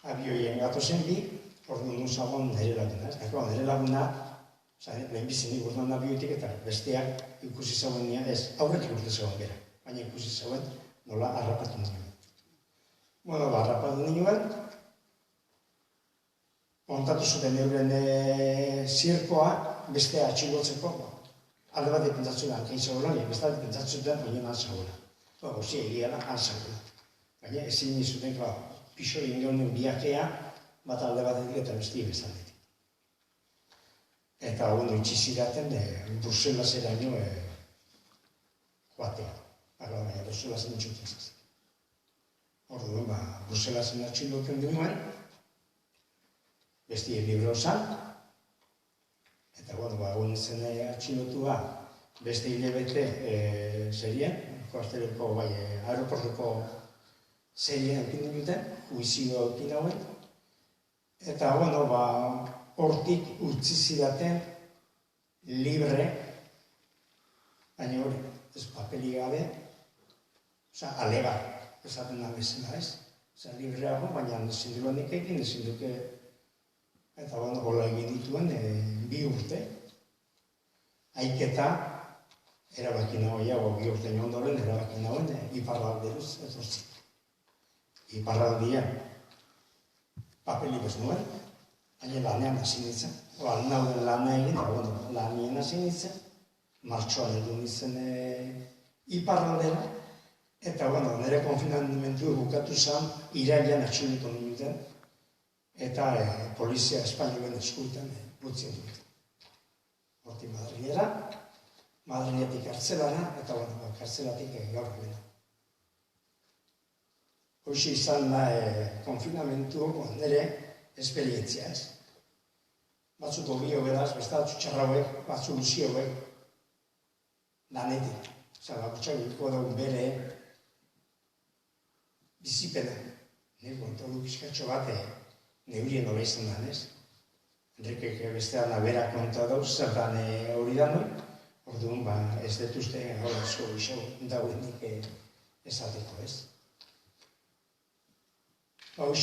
abioien gatozen bi, orduan nun zagoen nire laguna. Nire laguna, lehenbizinik urduan abioetik eta besteak ikusi zagoen nian, ez, aurretik urte zagoen bera, baina ikusi zagoen nola harrapatu nioen. Bueno, harrapatu nioen, montatu zuten euren zirkoa, bestea atxilotzeko, alde bat pentsatzu da, hankein zagoela, beste bat pentsatzu da, baina han zagoela. Gozi egia da, han zagoela. Baina ezin nizuten, pixo ingoen biakea, bat alde batetik eta bestia bezaldetik. Eta ondo itxizidaten, Bruselaseraino joatea. Baina Bruselasen itxuten zazen. Orduan, Bruselasen atxiloten duen, bestie libro zan, eta egun zen atxilotua beste hilabete zerien, kuarteleko, aeroportuko zerien ekin duten, juizio ekin hauen, eta hortik utzi zidaten libre, baina hori, ez papeli gabe, alega, esaten da bezala ez, libreago, baina ezin duan ikekin, ezin duke, eta gola egin dituen 2 urte, aiketa, erabaki nagoiago 2 urte ondoren, erabaki nagoen, iparralderuz etortzik. Iparraldian, papeli bez nuen, baina lanean hasi nintzen. Nauden lana egin, lanien hasi nintzen, martxoan edu nintzen iparraldera, eta nire konfinamentu bukatu zen, irailan atxilotu nintzen, eta polizia espainolen eskulten butzien dut. Horti Madrilera, Madriletik kartzelara, eta kartzelatik gaur gena. Hoxe izan da konfinamentu nire esperientzia ez. Batzuk ogio beraz, beste batzuk txarrauek, batzuk luzioek, lanetik. Bakutxak duko dugu bere bizipena. Kontodu pizkatxo bat, neurien nola izan da, ez? Enrikek bestean abera konta dauz, zer dan hori da noi, orduan ez detuzte gaur asko iso dauenik esateko, ez? Hau